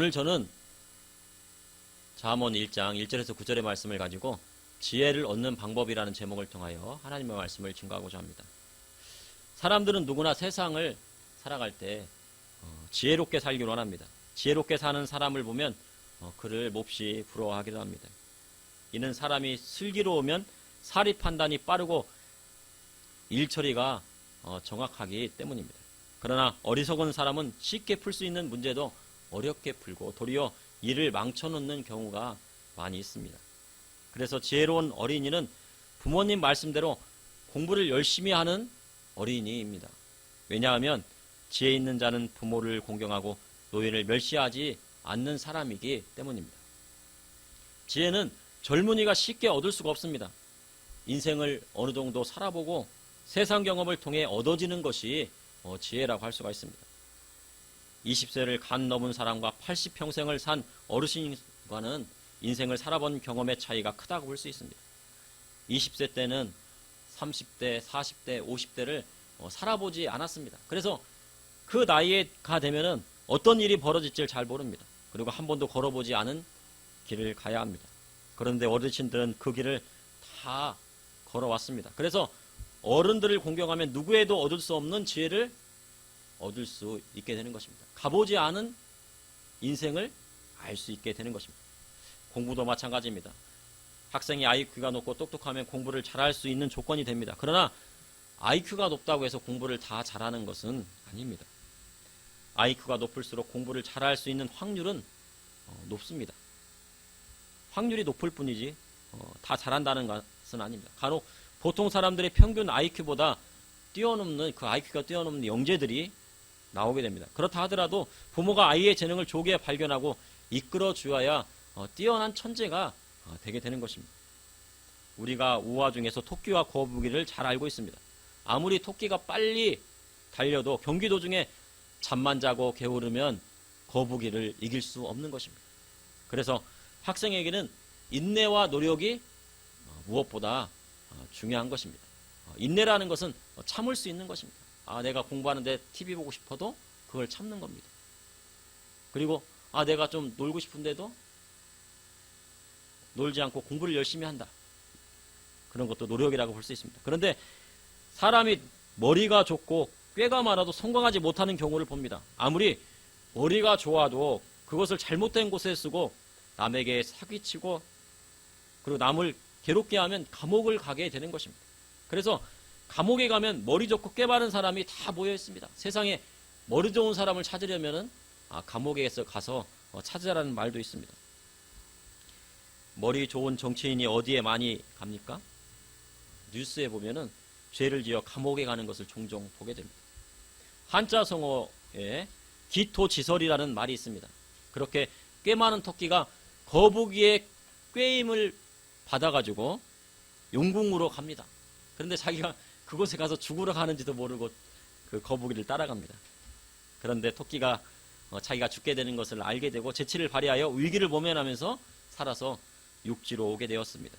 오늘 저는 잠언 1장 1절에서 9절의 말씀을 가지고 지혜를 얻는 방법이라는 제목을 통하여 하나님의 말씀을 증거하고자 합니다. 사람들은 누구나 세상을 살아갈 때 지혜롭게 살기를 원합니다. 지혜롭게 사는 사람을 보면 그를 몹시 부러워하기도 합니다. 이는 사람이 슬기로우면 사리 판단이 빠르고 일 처리가 정확하기 때문입니다. 그러나 어리석은 사람은 쉽게 풀 수 있는 문제도 어렵게 풀고 도리어 일을 망쳐놓는 경우가 많이 있습니다. 그래서 지혜로운 어린이는 부모님 말씀대로 공부를 열심히 하는 어린이입니다. 왜냐하면 지혜 있는 자는 부모를 공경하고 노인을 멸시하지 않는 사람이기 때문입니다. 지혜는 젊은이가 쉽게 얻을 수가 없습니다. 인생을 어느 정도 살아보고 세상 경험을 통해 얻어지는 것이 지혜라고 할 수가 있습니다. 20세를 간 넘은 사람과 80평생을 산 어르신과는 인생을 살아본 경험의 차이가 크다고 볼 수 있습니다. 20세 때는 30대, 40대, 50대를 살아보지 않았습니다. 그래서 그 나이가 되면은 어떤 일이 벌어질지를 잘 모릅니다. 그리고 한 번도 걸어보지 않은 길을 가야 합니다. 그런데 어르신들은 그 길을 다 걸어왔습니다. 그래서 어른들을 공경하면 누구에도 얻을 수 없는 지혜를 얻을 수 있게 되는 것입니다. 가보지 않은 인생을 알 수 있게 되는 것입니다. 공부도 마찬가지입니다. 학생이 IQ가 높고 똑똑하면 공부를 잘할 수 있는 조건이 됩니다. 그러나 IQ가 높다고 해서 공부를 다 잘하는 것은 아닙니다. IQ가 높을수록 공부를 잘할 수 있는 확률은 높습니다. 확률이 높을 뿐이지 다 잘한다는 것은 아닙니다. 간혹 보통 사람들의 평균 IQ보다 뛰어넘는 그 IQ가 뛰어넘는 영재들이 나오게 됩니다. 그렇다 하더라도 부모가 아이의 재능을 조기에 발견하고 이끌어 주어야 뛰어난 천재가 되게 되는 것입니다. 우리가 우화 중에서 토끼와 거북이를 잘 알고 있습니다. 아무리 토끼가 빨리 달려도 경기 도중에 잠만 자고 게으르면 거북이를 이길 수 없는 것입니다. 그래서 학생에게는 인내와 노력이 무엇보다 중요한 것입니다. 인내라는 것은 참을 수 있는 것입니다. 내가 공부하는데 TV 보고 싶어도 그걸 참는 겁니다. 그리고 내가 좀 놀고 싶은데도 놀지 않고 공부를 열심히 한다. 그런 것도 노력이라고 볼 수 있습니다. 그런데 사람이 머리가 좋고 꾀가 많아도 성공하지 못하는 경우를 봅니다. 아무리 머리가 좋아도 그것을 잘못된 곳에 쓰고 남에게 사기치고 그리고 남을 괴롭게 하면 감옥을 가게 되는 것입니다. 그래서 감옥에 가면 머리 좋고 꾀 바른 사람이 다 모여 있습니다. 세상에 머리 좋은 사람을 찾으려면은 감옥에 가서 찾으라는 말도 있습니다. 머리 좋은 정치인이 어디에 많이 갑니까? 뉴스에 보면은 죄를 지어 감옥에 가는 것을 종종 보게 됩니다. 한자 성어에 기토지설이라는 말이 있습니다. 그렇게 꽤 많은 토끼가 거북이의 꾀임을 받아가지고 용궁으로 갑니다. 그런데 자기가 그곳에 가서 죽으러 가는지도 모르고 그 거북이를 따라갑니다. 그런데 토끼가 자기가 죽게 되는 것을 알게 되고 재치를 발휘하여 위기를 모면하면서 살아서 육지로 오게 되었습니다.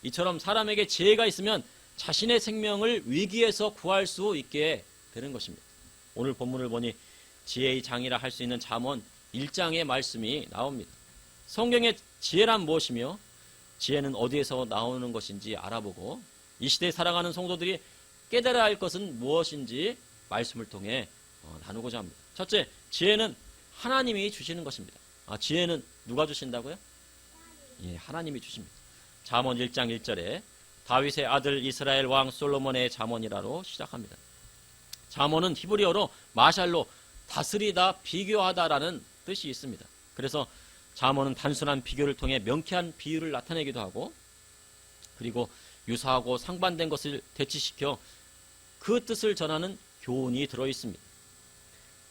이처럼 사람에게 지혜가 있으면 자신의 생명을 위기에서 구할 수 있게 되는 것입니다. 오늘 본문을 보니 지혜의 장이라 할 수 있는 잠언 1장의 말씀이 나옵니다. 성경의 지혜란 무엇이며 지혜는 어디에서 나오는 것인지 알아보고 이 시대에 살아가는 성도들이 깨달아야 할 것은 무엇인지 말씀을 통해 나누고자 합니다. 첫째, 지혜는 하나님이 주시는 것입니다. 지혜는 누가 주신다고요? 예, 하나님이 주십니다. 잠언 1장 1절에 다윗의 아들 이스라엘 왕 솔로몬의 잠언이라로 시작합니다. 잠언은 히브리어로 마샬로 다스리다, 비교하다라는 뜻이 있습니다. 그래서 잠언은 단순한 비교를 통해 명쾌한 비유를 나타내기도 하고 그리고 유사하고 상반된 것을 대치시켜 그 뜻을 전하는 교훈이 들어있습니다.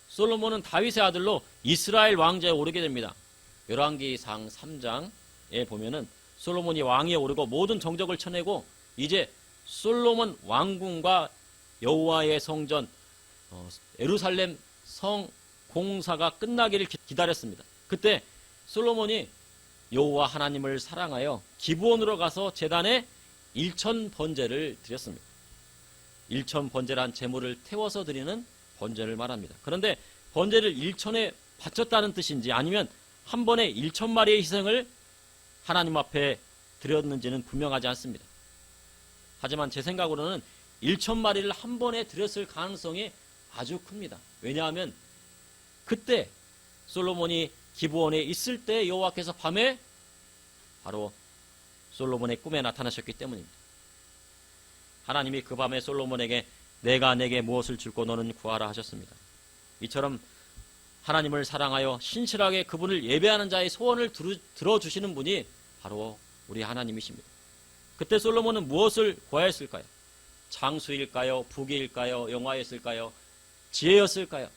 솔로몬은 다윗의 아들로 이스라엘 왕좌에 오르게 됩니다. 열왕기상 3장에 보면은 솔로몬이 왕위에 오르고 모든 정적을 쳐내고 이제 솔로몬 왕궁과 여호와의 성전 예루살렘 성 공사가 끝나기를 기다렸습니다. 그때 솔로몬이 여호와 하나님을 사랑하여 기브온으로 가서 제단에 1000번제를 드렸습니다. 1000번제란 제물을 태워서 드리는 번제를 말합니다. 그런데 번제를 1000회 바쳤다는 뜻인지 아니면 한 번에 1,000마리의 희생을 하나님 앞에 드렸는지는 분명하지 않습니다. 하지만 제 생각으로는 1,000마리를 한 번에 드렸을 가능성이 아주 큽니다. 왜냐하면 그때 솔로몬이 기브온에 있을 때 여호와께서 밤에 바로 솔로몬의 꿈에 나타나셨기 때문입니다. 하나님이 그 밤에 솔로몬에게 내가 내게 무엇을 줄고 너는 구하라 하셨습니다. 이처럼 하나님을 사랑하여 신실하게 그분을 예배하는 자의 소원을 들어주시는 분이 바로 우리 하나님이십니다. 그때 솔로몬은 무엇을 구하였을까요? 장수일까요? 부귀일까요? 영화였을까요? 지혜였을까요?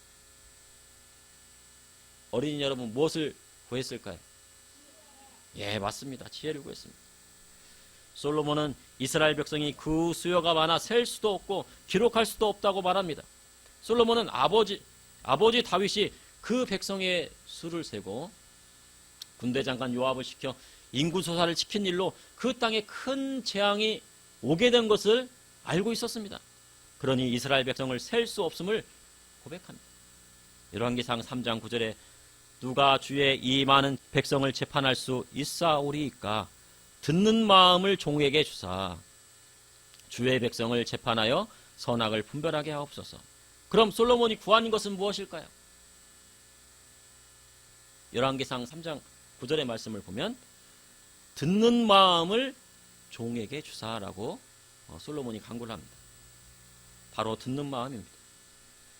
어린이 여러분 무엇을 구했을까요? 예, 맞습니다. 지혜를 구했습니다. 솔로몬은 이스라엘 백성이 그 수요가 많아 셀 수도 없고 기록할 수도 없다고 말합니다. 솔로몬은 아버지 다윗이 그 백성의 수를 세고 군대 장관 요압을 시켜 인구 조사를 지킨 일로 그 땅에 큰 재앙이 오게 된 것을 알고 있었습니다. 그러니 이스라엘 백성을 셀 수 없음을 고백합니다. 열왕기상 3장 9절에 누가 주의 이 많은 백성을 재판할 수 있사오리이까 듣는 마음을 종에게 주사 주의 백성을 재판하여 선악을 분별하게 하옵소서. 그럼 솔로몬이 구한 것은 무엇일까요? 열왕기상 3장 9절의 말씀을 보면 듣는 마음을 종에게 주사라고 솔로몬이 간구를 합니다. 바로 듣는 마음입니다.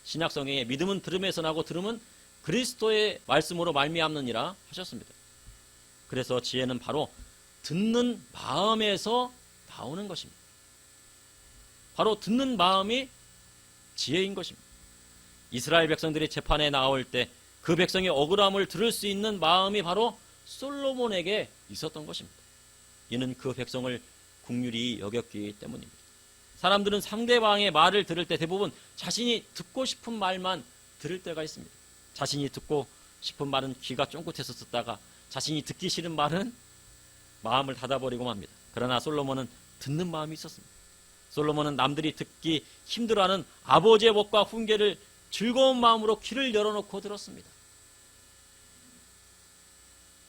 신약성경에 믿음은 들음에서 나고 들음은 그리스도의 말씀으로 말미암느니라 하셨습니다. 그래서 지혜는 바로 듣는 마음에서 나오는 것입니다. 바로 듣는 마음이 지혜인 것입니다. 이스라엘 백성들이 재판에 나올 때 그 백성의 억울함을 들을 수 있는 마음이 바로 솔로몬에게 있었던 것입니다. 이는 그 백성을 긍휼히 여겼기 때문입니다. 사람들은 상대방의 말을 들을 때 대부분 자신이 듣고 싶은 말만 들을 때가 있습니다. 자신이 듣고 싶은 말은 귀가 쫑긋해서 듣다가 자신이 듣기 싫은 말은 마음을 닫아버리고 맙니다. 그러나 솔로몬은 듣는 마음이 있었습니다. 솔로몬은 남들이 듣기 힘들어하는 아버지의 법과 훈계를 즐거운 마음으로 귀를 열어놓고 들었습니다.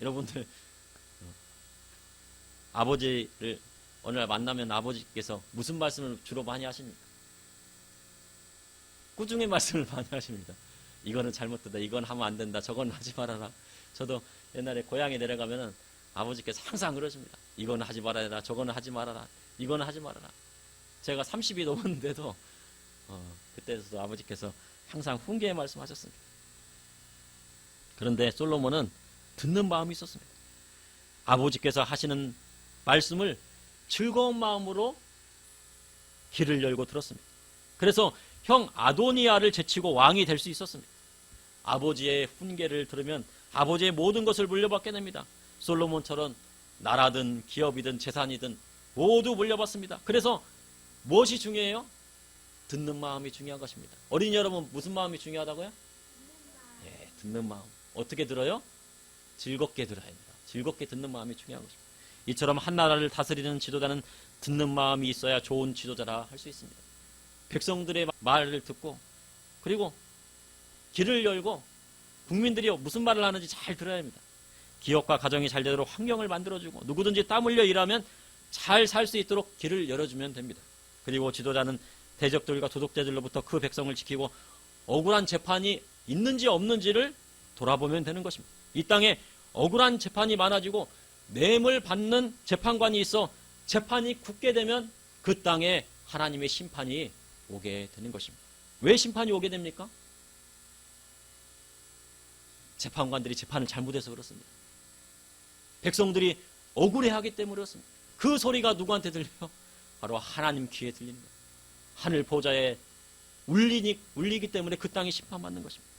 여러분들 아버지를 어느 날 만나면 아버지께서 무슨 말씀을 주로 많이 하십니까? 꾸중의 말씀을 많이 하십니다. 이거는 잘못됐다, 이건 하면 안 된다, 저건 하지 말아라. 저도 옛날에 고향에 내려가면은 아버지께서 항상 그러십니다. 이거는 하지 말아라, 저거는 하지 말아라, 이거는 하지 말아라. 제가 30이 넘었는데도 그때도 아버지께서 항상 훈계의 말씀하셨습니다. 그런데 솔로몬은 듣는 마음이 있었습니다. 아버지께서 하시는 말씀을 즐거운 마음으로 귀를 열고 들었습니다. 그래서 형 아도니아를 제치고 왕이 될 수 있었습니다. 아버지의 훈계를 들으면 아버지의 모든 것을 물려받게 됩니다. 솔로몬처럼 나라든 기업이든 재산이든 모두 물려받습니다. 그래서 무엇이 중요해요? 듣는 마음이 중요한 것입니다. 어린이 여러분 무슨 마음이 중요하다고요? 예, 듣는 마음. 어떻게 들어요? 즐겁게 들어야 합니다. 즐겁게 듣는 마음이 중요한 것입니다. 이처럼 한 나라를 다스리는 지도자는 듣는 마음이 있어야 좋은 지도자라 할 수 있습니다. 백성들의 말을 듣고 그리고 귀를 열고 국민들이 무슨 말을 하는지 잘 들어야 합니다. 기업과 가정이 잘 되도록 환경을 만들어주고 누구든지 땀 흘려 일하면 잘 살 수 있도록 길을 열어주면 됩니다. 그리고 지도자는 대적들과 도둑자들로부터 그 백성을 지키고 억울한 재판이 있는지 없는지를 돌아보면 되는 것입니다. 이 땅에 억울한 재판이 많아지고 뇌물 받는 재판관이 있어 재판이 굳게 되면 그 땅에 하나님의 심판이 오게 되는 것입니다. 왜 심판이 오게 됩니까? 재판관들이 재판을 잘못해서 그렇습니다. 백성들이 억울해하기 때문에 그렇습니다. 그 소리가 누구한테 들려요? 바로 하나님 귀에 들리는 거예요. 하늘 보좌에 울리기 때문에 그 땅이 심판받는 것입니다.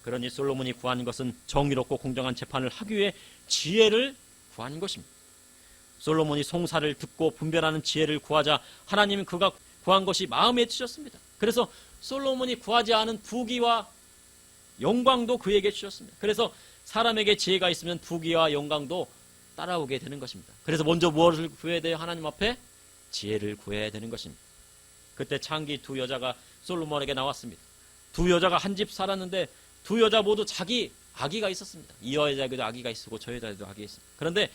그러니 솔로몬이 구한 것은 정의롭고 공정한 재판을 하기 위해 지혜를 구한 것입니다. 솔로몬이 송사를 듣고 분별하는 지혜를 구하자 하나님은 그가 구한 것이 마음에 드셨습니다. 그래서 솔로몬이 구하지 않은 부귀와 영광도 그에게 주셨습니다. 그래서 사람에게 지혜가 있으면 부귀와 영광도 따라오게 되는 것입니다. 그래서 먼저 무엇을 구해야 돼요? 하나님 앞에 지혜를 구해야 되는 것입니다. 그때 창기 두 여자가 솔로몬에게 나왔습니다. 두 여자가 한 집 살았는데 두 여자 모두 자기 아기가 있었습니다. 이 여자에게도 아기가 있었고 저 여자에도 아기가 있었습니다. 그런데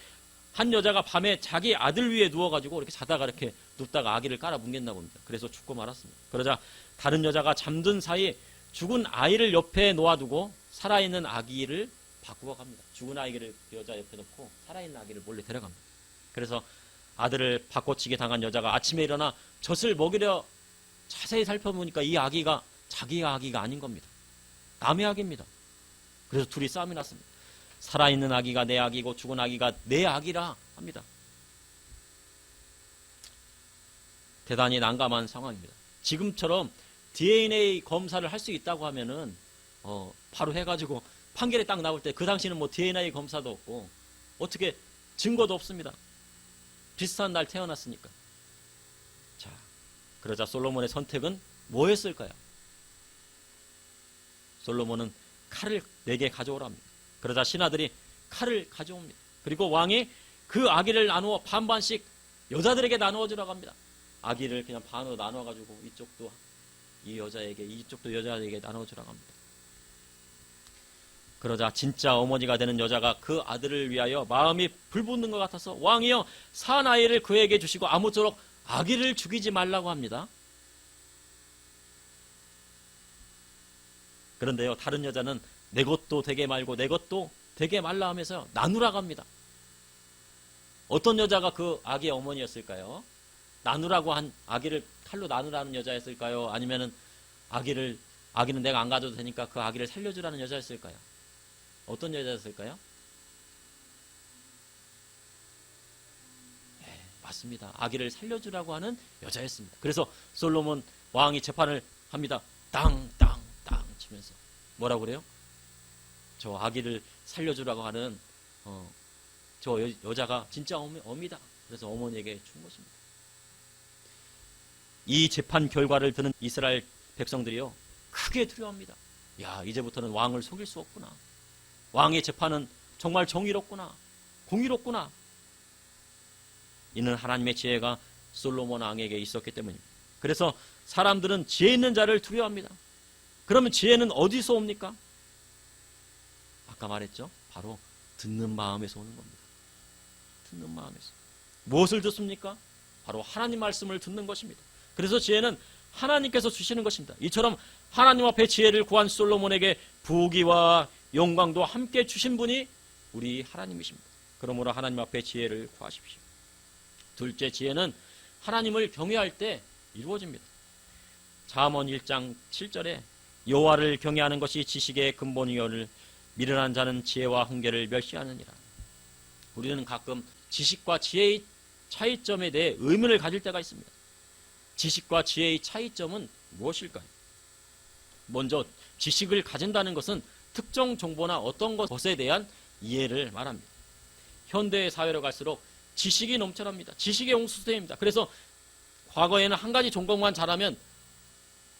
한 여자가 밤에 자기 아들 위에 누워가지고 이렇게 자다가 이렇게 눕다가 아기를 깔아 뭉갰나 봅니다. 그래서 죽고 말았습니다. 그러자 다른 여자가 잠든 사이 죽은 아이를 옆에 놓아두고 살아있는 아기를 바꾸어 갑니다. 죽은 아기를 그 여자 옆에 놓고 살아있는 아기를 몰래 데려갑니다. 그래서 아들을 바꿔치기 당한 여자가 아침에 일어나 젖을 먹이려 자세히 살펴보니까 이 아기가 자기 아기가 아닌 겁니다. 남의 아기입니다. 그래서 둘이 싸움이 났습니다. 살아있는 아기가 내 아기고 죽은 아기가 내 아기라 합니다. 대단히 난감한 상황입니다. 지금처럼 DNA 검사를 할 수 있다고 하면은 바로 해가지고 판결이 딱 나올 때 그 당시는 뭐 DNA 검사도 없고 어떻게 증거도 없습니다. 비슷한 날 태어났으니까. 자, 그러자 솔로몬의 선택은 뭐였을까요? 솔로몬은 칼을 4개 가져오랍니다. 그러자 신하들이 칼을 가져옵니다. 그리고 왕이 그 아기를 나누어 반반씩 여자들에게 나누어 주라고 합니다. 아기를 그냥 반으로 나눠가지고 이쪽도 이 여자에게 이쪽도 여자에게 나누어 주라고 합니다. 그러자 진짜 어머니가 되는 여자가 그 아들을 위하여 마음이 불붙는 것 같아서 왕이여 산 아이를 그에게 주시고 아무쪼록 아기를 죽이지 말라고 합니다. 그런데요, 다른 여자는 내 것도 되게 말고 내 것도 되게 말라 하면서 나누라고 합니다. 어떤 여자가 그 아기의 어머니였을까요? 나누라고 한 아기를 칼로 나누라는 여자였을까요? 아니면은 아기는 내가 안 가져도 되니까 그 아기를 살려주라는 여자였을까요? 어떤 여자였을까요? 네, 맞습니다. 아기를 살려주라고 하는 여자였습니다. 그래서 솔로몬 왕이 재판을 합니다. 땅 치면서 뭐라고 그래요? 저 아기를 살려주라고 하는 저 여자가 진짜 어미다. 그래서 어머니에게 준 것입니다. 이 재판 결과를 듣는 이스라엘 백성들이요 크게 두려워합니다. 야, 이제부터는 왕을 속일 수 없구나. 왕의 재판은 정말 정의롭구나. 공의롭구나. 이는 하나님의 지혜가 솔로몬 왕에게 있었기 때문입니다. 그래서 사람들은 지혜 있는 자를 두려워합니다. 그러면 지혜는 어디서 옵니까? 아까 말했죠. 바로 듣는 마음에서 오는 겁니다. 듣는 마음에서. 무엇을 듣습니까? 바로 하나님 말씀을 듣는 것입니다. 그래서 지혜는 하나님께서 주시는 것입니다. 이처럼 하나님 앞에 지혜를 구한 솔로몬에게 부귀와 영광도 함께 주신 분이 우리 하나님이십니다. 그러므로 하나님 앞에 지혜를 구하십시오. 둘째, 지혜는 하나님을 경외할 때 이루어집니다. 잠언 1장 7절에 여호와를 경외하는 것이 지식의 근본이요를 미련한 자는 지혜와 훈계를 멸시하느니라. 우리는 가끔 지식과 지혜의 차이점에 대해 의문을 가질 때가 있습니다. 지식과 지혜의 차이점은 무엇일까요? 먼저 지식을 가진다는 것은 특정 정보나 어떤 것에 대한 이해를 말합니다. 현대의 사회로 갈수록 지식이 넘쳐납니다. 지식의 홍수대입니다. 그래서 과거에는 한 가지 전공만 잘하면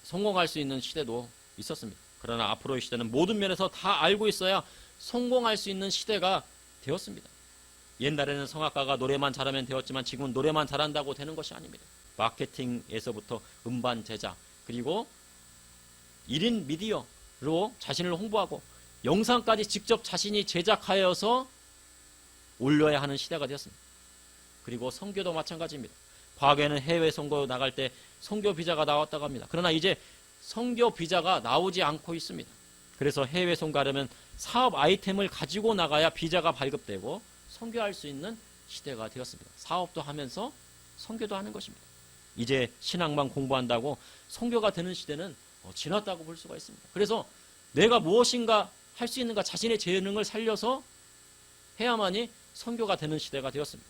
성공할 수 있는 시대도 있었습니다. 그러나 앞으로의 시대는 모든 면에서 다 알고 있어야 성공할 수 있는 시대가 되었습니다. 옛날에는 성악가가 노래만 잘하면 되었지만 지금은 노래만 잘한다고 되는 것이 아닙니다. 마케팅에서부터 음반 제작, 그리고 1인 미디어로 자신을 홍보하고 영상까지 직접 자신이 제작하여서 올려야 하는 시대가 되었습니다. 그리고 선교도 마찬가지입니다. 과거에는 해외 선교 나갈 때 선교 비자가 나왔다고 합니다. 그러나 이제 선교 비자가 나오지 않고 있습니다. 그래서 해외 선교하려면 사업 아이템을 가지고 나가야 비자가 발급되고 선교할 수 있는 시대가 되었습니다. 사업도 하면서 선교도 하는 것입니다. 이제 신앙만 공부한다고 선교가 되는 시대는 지났다고 볼 수가 있습니다. 그래서 내가 무엇인가 할 수 있는가 자신의 재능을 살려서 해야만이 선교가 되는 시대가 되었습니다.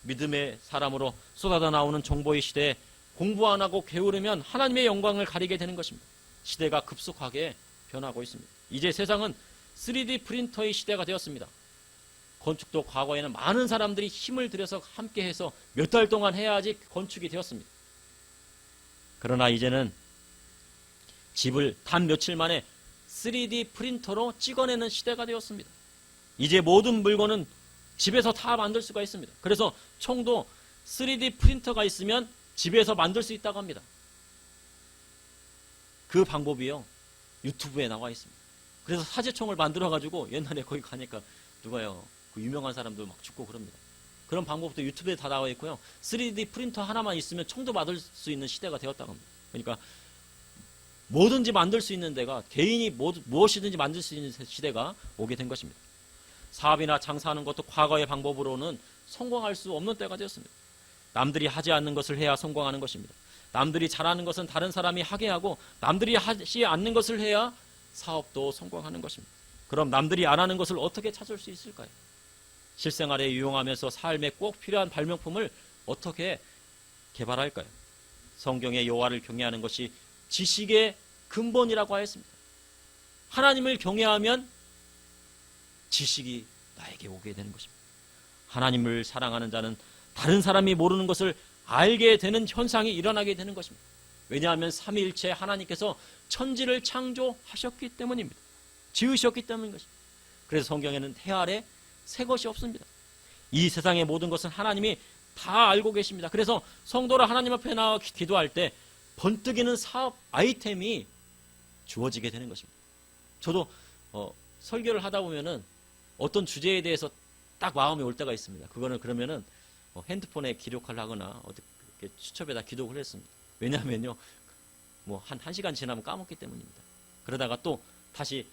믿음의 사람으로 쏟아져 나오는 정보의 시대에 공부 안 하고 게으르면 하나님의 영광을 가리게 되는 것입니다. 시대가 급속하게 변하고 있습니다. 이제 세상은 3D 프린터의 시대가 되었습니다. 건축도 과거에는 많은 사람들이 힘을 들여서 함께해서 몇 달 동안 해야지 건축이 되었습니다. 그러나 이제는 집을 단 며칠 만에 3D 프린터로 찍어내는 시대가 되었습니다. 이제 모든 물건은 집에서 다 만들 수가 있습니다. 그래서 총도 3D 프린터가 있으면 집에서 만들 수 있다고 합니다. 그 방법이요, 유튜브에 나와 있습니다. 그래서 사제총을 만들어가지고 옛날에 거기 가니까 누가요, 그 유명한 사람들 막 죽고 그럽니다. 그런 방법도 유튜브에 다 나와 있고요. 3D 프린터 하나만 있으면 총도 만들 수 있는 시대가 되었다고 합니다. 그러니까 뭐든지 만들 수 있는 데가, 개인이 무엇이든지 만들 수 있는 시대가 오게 된 것입니다. 사업이나 장사하는 것도 과거의 방법으로는 성공할 수 없는 때가 되었습니다. 남들이 하지 않는 것을 해야 성공하는 것입니다. 남들이 잘하는 것은 다른 사람이 하게 하고, 남들이 하지 않는 것을 해야 사업도 성공하는 것입니다. 그럼 남들이 안 하는 것을 어떻게 찾을 수 있을까요? 실생활에 유용하면서 삶에 꼭 필요한 발명품을 어떻게 개발할까요? 성경의 여호와를 경외하는 것이 지식의 근본이라고 하였습니다. 하나님을 경외하면 지식이 나에게 오게 되는 것입니다. 하나님을 사랑하는 자는 다른 사람이 모르는 것을 알게 되는 현상이 일어나게 되는 것입니다. 왜냐하면 삼위일체 하나님께서 천지를 창조하셨기 때문입니다. 지으셨기 때문인 것입니다. 그래서 성경에는 태 아래 새 것이 없습니다. 이 세상의 모든 것은 하나님이 다 알고 계십니다. 그래서 성도로 하나님 앞에 나와 기도할 때 번뜩이는 사업 아이템이 주어지게 되는 것입니다. 저도 설교를 하다 보면은 어떤 주제에 대해서 딱 마음이 올 때가 있습니다. 그거는 그러면은 핸드폰에 기록을 하거나 어떻게 수첩에다 기록을 했습니다. 왜냐하면요, 뭐 한 1시간 지나면 까먹기 때문입니다. 그러다가 또 다시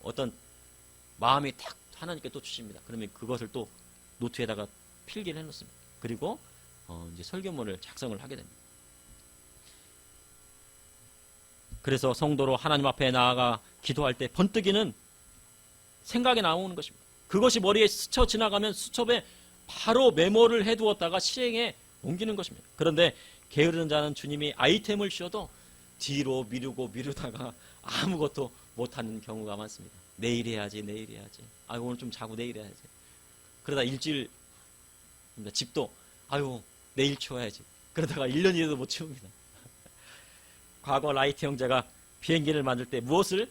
어떤 마음이 딱 하나님께 또 주십니다. 그러면 그것을 또 노트에다가 필기를 해놓습니다. 그리고 이제 설교문을 작성을 하게 됩니다. 그래서 성도로 하나님 앞에 나아가 기도할 때 번뜩이는 생각이 나오는 것입니다. 그것이 머리에 스쳐 지나가면 수첩에 바로 메모를 해두었다가 실행에 옮기는 것입니다. 그런데 게으르는 자는 주님이 아이템을 주셔도 뒤로 미루다가 아무것도 못하는 경우가 많습니다. 내일 해야지. 아유, 오늘 좀 자고 내일 해야지. 그러다 일주일, 집도 아유, 내일 치워야지. 그러다가 1년이 돼도 못 치웁니다. 과거 라이트 형제가 비행기를 만들 때 무엇을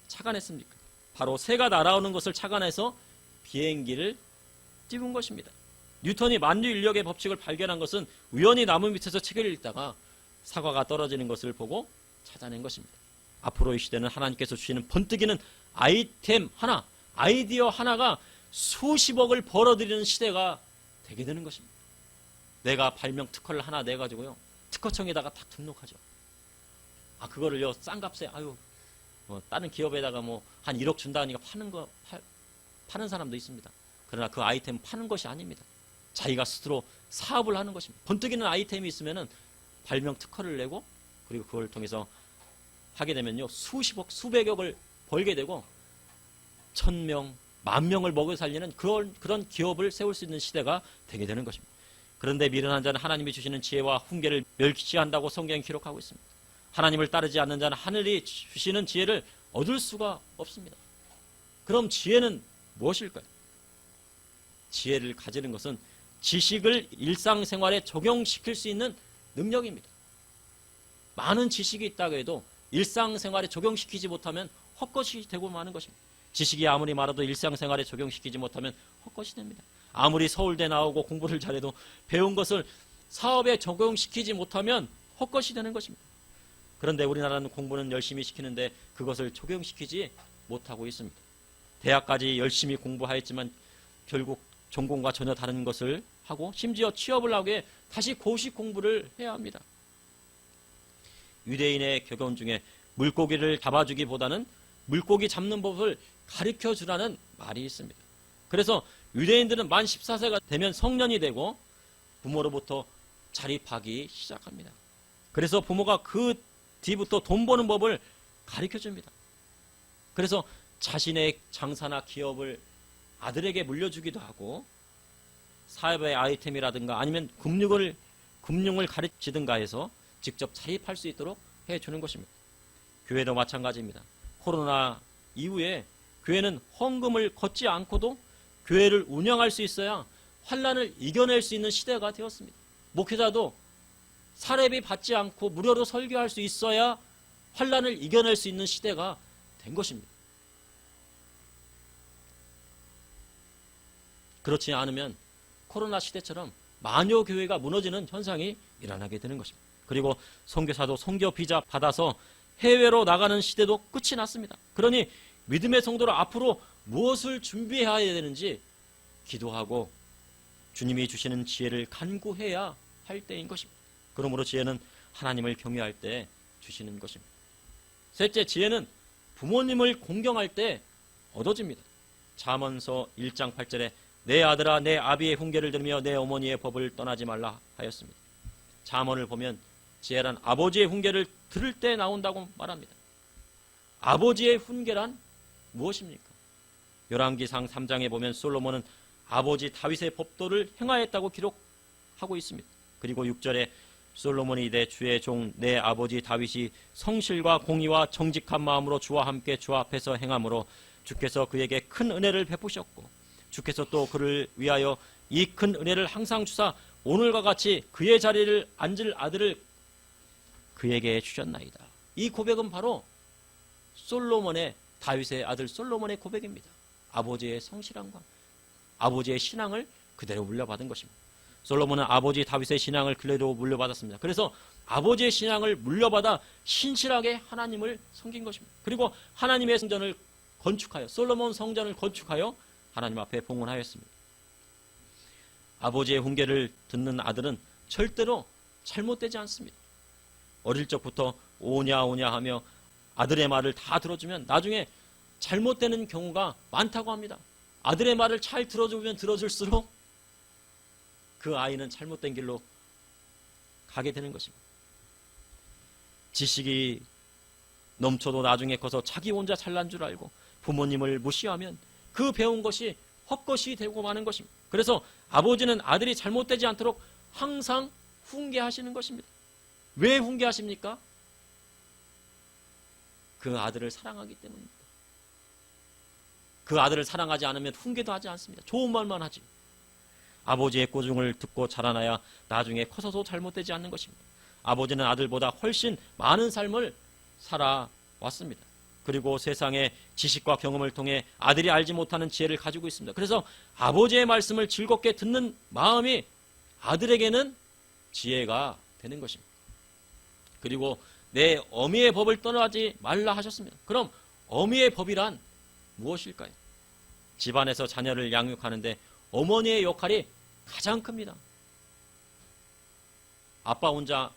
착안했습니까? 바로 새가 날아오는 것을 착안해서 비행기를 띄운 것입니다. 뉴턴이 만유인력의 법칙을 발견한 것은 우연히 나무 밑에서 책을 읽다가 사과가 떨어지는 것을 보고 찾아낸 것입니다. 앞으로 이 시대는 하나님께서 주시는 번뜩이는 아이템 하나, 아이디어 하나가 수십억을 벌어들이는 시대가 되게 되는 것입니다. 내가 발명 특허를 하나 내가지고요, 특허청에다가 다 등록하죠. 그거를요, 싼 값에, 다른 기업에다가 한 1억 준다 하니까 파는 사람도 있습니다. 그러나 그 아이템 파는 것이 아닙니다. 자기가 스스로 사업을 하는 것입니다. 번뜩이는 아이템이 있으면은 발명 특허를 내고, 그리고 그걸 통해서 하게 되면요, 수십억, 수백억을 벌게 되고 1000명, 10,000명을 먹여 살리는 그런 기업을 세울 수 있는 시대가 되게 되는 것입니다. 그런데 미련한 자는 하나님이 주시는 지혜와 훈계를 멸시한다고 성경이 기록하고 있습니다. 하나님을 따르지 않는 자는 하늘이 주시는 지혜를 얻을 수가 없습니다. 그럼 지혜는 무엇일까요? 지혜를 가지는 것은 지식을 일상생활에 적용시킬 수 있는 능력입니다. 많은 지식이 있다고 해도 일상생활에 적용시키지 못하면 헛것이 되고 마는 것입니다. 지식이 아무리 많아도 일상생활에 적용시키지 못하면 헛것이 됩니다. 아무리 서울대 나오고 공부를 잘해도 배운 것을 사업에 적용시키지 못하면 헛것이 되는 것입니다. 그런데 우리나라는 공부는 열심히 시키는데 그것을 적용시키지 못하고 있습니다. 대학까지 열심히 공부하였지만 결국 전공과 전혀 다른 것을 하고, 심지어 취업을 하기 위해 다시 고시 공부를 해야 합니다. 유대인의 격언 중에 물고기를 잡아주기보다는 물고기 잡는 법을 가르쳐 주라는 말이 있습니다. 그래서 유대인들은 만 14세가 되면 성년이 되고 부모로부터 자립하기 시작합니다. 그래서 부모가 그 뒤부터 돈 버는 법을 가르쳐 줍니다. 그래서 자신의 장사나 기업을 아들에게 물려주기도 하고, 사업의 아이템이라든가 아니면 금융을 가르치든가 해서 직접 자립할 수 있도록 해주는 것입니다. 교회도 마찬가지입니다. 코로나 이후에 교회는 헌금을 걷지 않고도 교회를 운영할 수 있어야 환난을 이겨낼 수 있는 시대가 되었습니다. 목회자도 사례비 받지 않고 무료로 설교할 수 있어야 환난을 이겨낼 수 있는 시대가 된 것입니다. 그렇지 않으면 코로나 시대처럼 마녀 교회가 무너지는 현상이 일어나게 되는 것입니다. 그리고 선교사도 선교 비자 받아서 해외로 나가는 시대도 끝이 났습니다. 그러니 믿음의 성도로 앞으로 무엇을 준비해야 되는지 기도하고 주님이 주시는 지혜를 간구해야 할 때인 것입니다. 그러므로 지혜는 하나님을 경외할 때 주시는 것입니다. 셋째, 지혜는 부모님을 공경할 때 얻어집니다. 잠언서 1장 8절에 내 아들아 내 아비의 훈계를 들으며 내 어머니의 법을 떠나지 말라 하였습니다. 잠언을 보면 지혜란 아버지의 훈계를 들을 때 나온다고 말합니다. 아버지의 훈계란 무엇입니까? 열왕기상 3장에 보면 솔로몬은 아버지 다윗의 법도를 행하였다고 기록하고 있습니다. 그리고 6절에 솔로몬이 이르되 주의 종 내 아버지 다윗이 성실과 공의와 정직한 마음으로 주와 함께 주 앞에서 행함으로 주께서 그에게 큰 은혜를 베푸셨고 주께서 또 그를 위하여 이 큰 은혜를 항상 주사 오늘과 같이 그의 자리를 앉을 아들을 그에게 주셨나이다. 이 고백은 바로 솔로몬의 다윗의 아들 솔로몬의 고백입니다. 아버지의 성실함과 아버지의 신앙을 그대로 물려받은 것입니다. 솔로몬은 아버지 다윗의 신앙을 그대로 물려받았습니다. 그래서 아버지의 신앙을 물려받아 신실하게 하나님을 섬긴 것입니다. 그리고 하나님의 성전을 건축하여 솔로몬 성전을 건축하여 하나님 앞에 봉헌하였습니다. 아버지의 훈계를 듣는 아들은 절대로 잘못되지 않습니다. 어릴 적부터 오냐 오냐 하며 아들의 말을 다 들어주면 나중에 잘못되는 경우가 많다고 합니다. 아들의 말을 잘 들어주면 들어줄수록 그 아이는 잘못된 길로 가게 되는 것입니다. 지식이 넘쳐도 나중에 커서 자기 혼자 잘난 줄 알고 부모님을 무시하면 그 배운 것이 헛것이 되고 마는 것입니다. 그래서 아버지는 아들이 잘못되지 않도록 항상 훈계하시는 것입니다. 왜 훈계하십니까? 그 아들을 사랑하기 때문입니다. 그 아들을 사랑하지 않으면 훈계도 하지 않습니다. 좋은 말만 하지. 아버지의 꾸중을 듣고 자라나야 나중에 커서도 잘못되지 않는 것입니다. 아버지는 아들보다 훨씬 많은 삶을 살아왔습니다. 그리고 세상의 지식과 경험을 통해 아들이 알지 못하는 지혜를 가지고 있습니다. 그래서 아버지의 말씀을 즐겁게 듣는 마음이 아들에게는 지혜가 되는 것입니다. 그리고 내 어미의 법을 떠나지 말라 하셨습니다. 그럼 어미의 법이란 무엇일까요? 집안에서 자녀를 양육하는데 어머니의 역할이 가장 큽니다. 아빠 혼자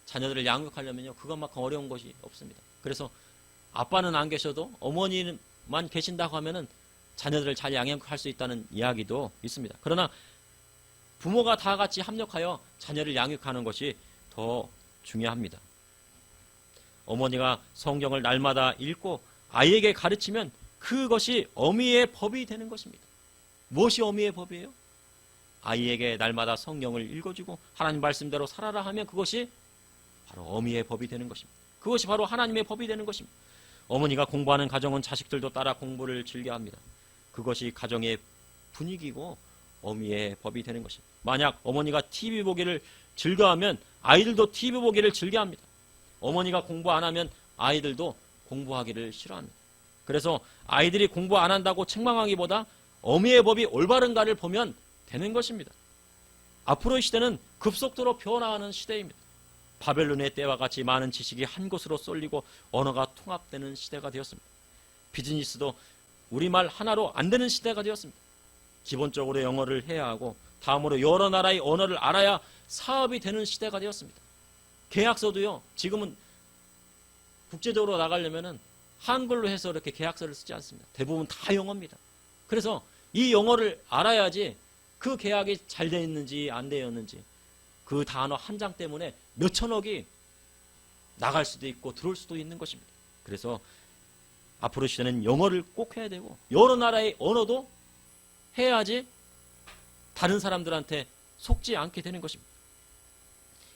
자녀들을 양육하려면요, 그것만큼 어려운 것이 없습니다. 그래서 아빠는 안 계셔도 어머니만 계신다고 하면은 자녀들을 잘 양육할 수 있다는 이야기도 있습니다. 그러나 부모가 다 같이 합력하여 자녀를 양육하는 것이 더 중요합니다. 어머니가 성경을 날마다 읽고 아이에게 가르치면 그것이 어미의 법이 되는 것입니다. 무엇이 어미의 법이에요? 아이에게 날마다 성경을 읽어주고 하나님 말씀대로 살아라 하면 그것이 바로 어미의 법이 되는 것입니다. 그것이 바로 하나님의 법이 되는 것입니다. 어머니가 공부하는 가정은 자식들도 따라 공부를 즐겨합니다. 그것이 가정의 분위기고 어미의 법이 되는 것입니다. 만약 어머니가 TV 보기를 즐겨하면 아이들도 TV 보기를 즐겨합니다. 어머니가 공부 안 하면 아이들도 공부하기를 싫어합니다. 그래서 아이들이 공부 안 한다고 책망하기보다 어미의 법이 올바른가를 보면 되는 것입니다. 앞으로의 시대는 급속도로 변화하는 시대입니다. 바벨론의 때와 같이 많은 지식이 한 곳으로 쏠리고 언어가 통합되는 시대가 되었습니다. 비즈니스도 우리말 하나로 안 되는 시대가 되었습니다. 기본적으로 영어를 해야 하고 다음으로 여러 나라의 언어를 알아야 사업이 되는 시대가 되었습니다. 계약서도요, 지금은 국제적으로 나가려면은 한글로 해서 이렇게 계약서를 쓰지 않습니다. 대부분 다 영어입니다. 그래서 이 영어를 알아야지 그 계약이 잘 되어 있는지 안 되었는지 그 단어 한 장 때문에 몇 천억이 나갈 수도 있고 들어올 수도 있는 것입니다. 그래서 앞으로 시대는 영어를 꼭 해야 되고 여러 나라의 언어도 해야지 다른 사람들한테 속지 않게 되는 것입니다.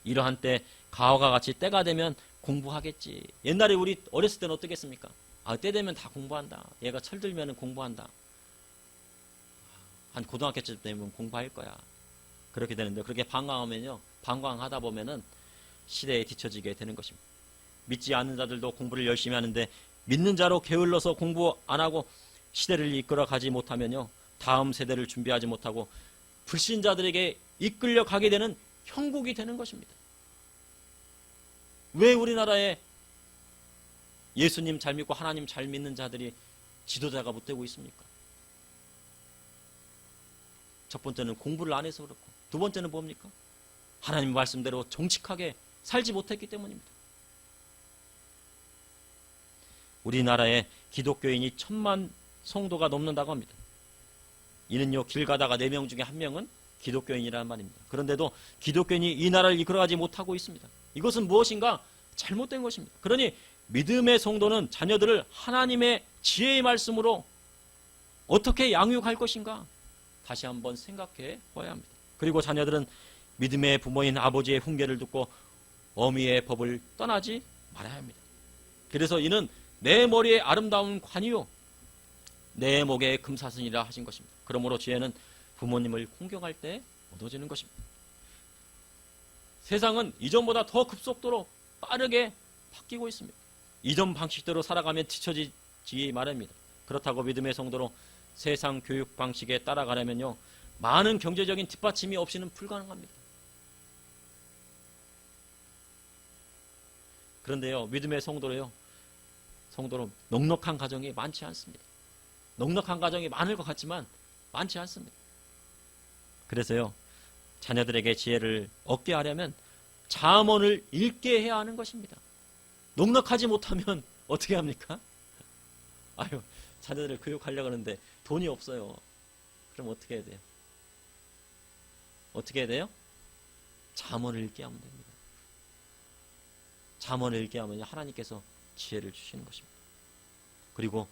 이러한 때 가와가 같이 때가 되면 공부하겠지. 옛날에 우리 어렸을 때는 어떻게 했습니까? 때 되면 다 공부한다. 얘가 철들면 공부한다. 한 고등학교 때 되면 공부할 거야. 그렇게 되는데 그렇게 방황하면요, 방황하다 보면은 시대에 뒤처지게 되는 것입니다. 믿지 않는 자들도 공부를 열심히 하는데 믿는 자로 게을러서 공부 안 하고 시대를 이끌어 가지 못하면요, 다음 세대를 준비하지 못하고 불신자들에게 이끌려 가게 되는 형국이 되는 것입니다. 왜 우리나라에 예수님 잘 믿고 하나님 잘 믿는 자들이 지도자가 못 되고 있습니까? 첫 번째는 공부를 안 해서 그렇고, 두 번째는 뭡니까? 하나님 말씀대로 정직하게 살지 못했기 때문입니다. 우리나라에 기독교인이 1000만 성도가 넘는다고 합니다. 이는요, 길 가다가 4명 중에 1명은 기독교인이라는 말입니다. 그런데도 기독교인이 이 나라를 이끌어가지 못하고 있습니다. 이것은 무엇인가? 잘못된 것입니다. 그러니 믿음의 성도는 자녀들을 하나님의 지혜의 말씀으로 어떻게 양육할 것인가? 다시 한번 생각해 봐야 합니다. 그리고 자녀들은 믿음의 부모인 아버지의 훈계를 듣고 어미의 법을 떠나지 말아야 합니다. 그래서 이는 내 머리에 아름다운 관이요 내 목에 금사슬이라 하신 것입니다. 그러므로 지혜는 부모님을 공경할 때 얻어지는 것입니다. 세상은 이전보다 더 급속도로 빠르게 바뀌고 있습니다. 이전 방식대로 살아가면 뒤처지지 말입니다. 그렇다고 믿음의 성도로 세상 교육 방식에 따라가려면요, 많은 경제적인 뒷받침이 없이는 불가능합니다. 그런데요, 믿음의 성도로 넉넉한 가정이 많지 않습니다. 넉넉한 가정이 많을 것 같지만 많지 않습니다. 그래서요, 자녀들에게 지혜를 얻게 하려면 잠언을 읽게 해야 하는 것입니다. 넉넉하지 못하면 어떻게 합니까? 아유, 자녀들을 교육하려고 하는데 돈이 없어요. 그럼 어떻게 해야 돼요? 어떻게 해야 돼요? 잠언을 읽게 하면 됩니다. 잠언을 읽게 하면 하나님께서 지혜를 주시는 것입니다. 그리고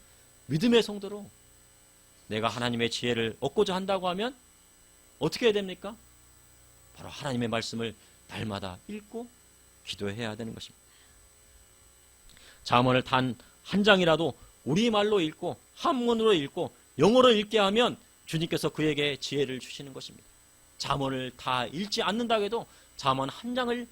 믿음의 성도로 내가 하나님의 지혜를 얻고자 한다고 하면 어떻게 해야 됩니까? 바로 하나님의 말씀을 날마다 읽고 기도해야 되는 것입니다. 잠언을 단 한 장이라도 우리말로 읽고 한문으로 읽고 영어로 읽게 하면 주님께서 그에게 지혜를 주시는 것입니다. 잠언을 다 읽지 않는다고 해도 잠언 한 장을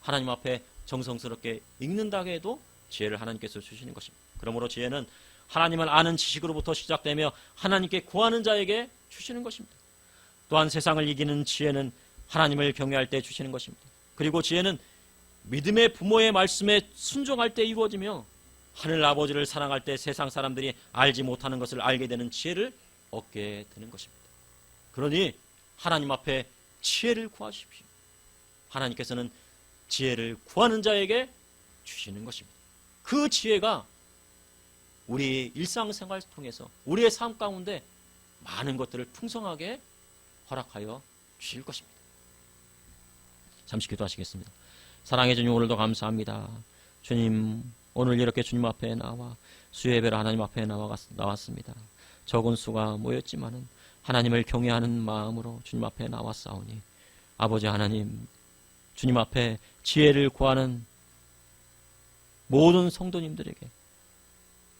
하나님 앞에 정성스럽게 읽는다고 해도 지혜를 하나님께서 주시는 것입니다. 그러므로 지혜는 하나님을 아는 지식으로부터 시작되며 하나님께 구하는 자에게 주시는 것입니다. 또한 세상을 이기는 지혜는 하나님을 경외할 때 주시는 것입니다. 그리고 지혜는 믿음의 부모의 말씀에 순종할 때 이루어지며 하늘 아버지를 사랑할 때 세상 사람들이 알지 못하는 것을 알게 되는 지혜를 얻게 되는 것입니다. 그러니 하나님 앞에 지혜를 구하십시오. 하나님께서는 지혜를 구하는 자에게 주시는 것입니다. 그 지혜가 우리 일상생활을 통해서 우리의 삶 가운데 많은 것들을 풍성하게 허락하여 주실 것입니다. 잠시 기도하시겠습니다. 사랑해 주님, 오늘도 감사합니다. 주님, 오늘 이렇게 주님 앞에 나와 수예배로 하나님 앞에 나왔습니다. 적은 수가 모였지만은 하나님을 경외하는 마음으로 주님 앞에 나왔사오니 아버지 하나님, 주님 앞에 지혜를 구하는 모든 성도님들에게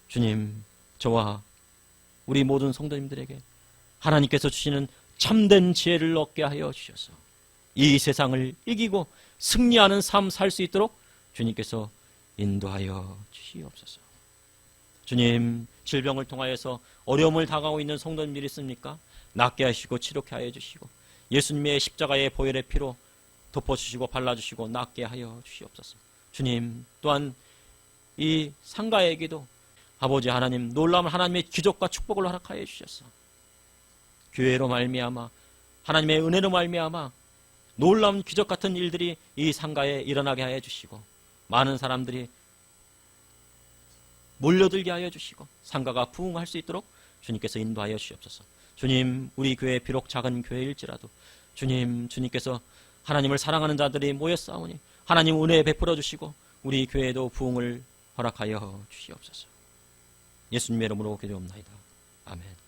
주님, 저와 우리 모든 성도님들에게 하나님께서 주시는 참된 지혜를 얻게 하여 주셔서 이 세상을 이기고 승리하는 삶 살 수 있도록 주님께서 인도하여 주시옵소서. 주님, 질병을 통하여서 어려움을 당하고 있는 성도님들이 있습니까? 낫게 하시고 치료케 하여 주시고 예수님의 십자가의 보혈의 피로 덮어주시고 발라주시고 낫게 하여 주시옵소서. 주님, 또한 이 상가에게도 아버지 하나님, 놀라운 하나님의 기적과 축복을 허락하여 주셔서 교회로 말미암아 하나님의 은혜로 말미암아 놀라운 기적 같은 일들이 이 상가에 일어나게 하여 주시고 많은 사람들이 몰려들게 하여 주시고 상가가 부흥할 수 있도록 주님께서 인도하여 주시옵소서. 주님, 우리 교회 비록 작은 교회일지라도 주님, 주님께서 하나님을 사랑하는 자들이 모였사오니 하나님 은혜 베풀어 주시고 우리 교회에도 부흥을 허락하여 주시옵소서. 예수님의 이름으로 기도옵나이다. 아멘.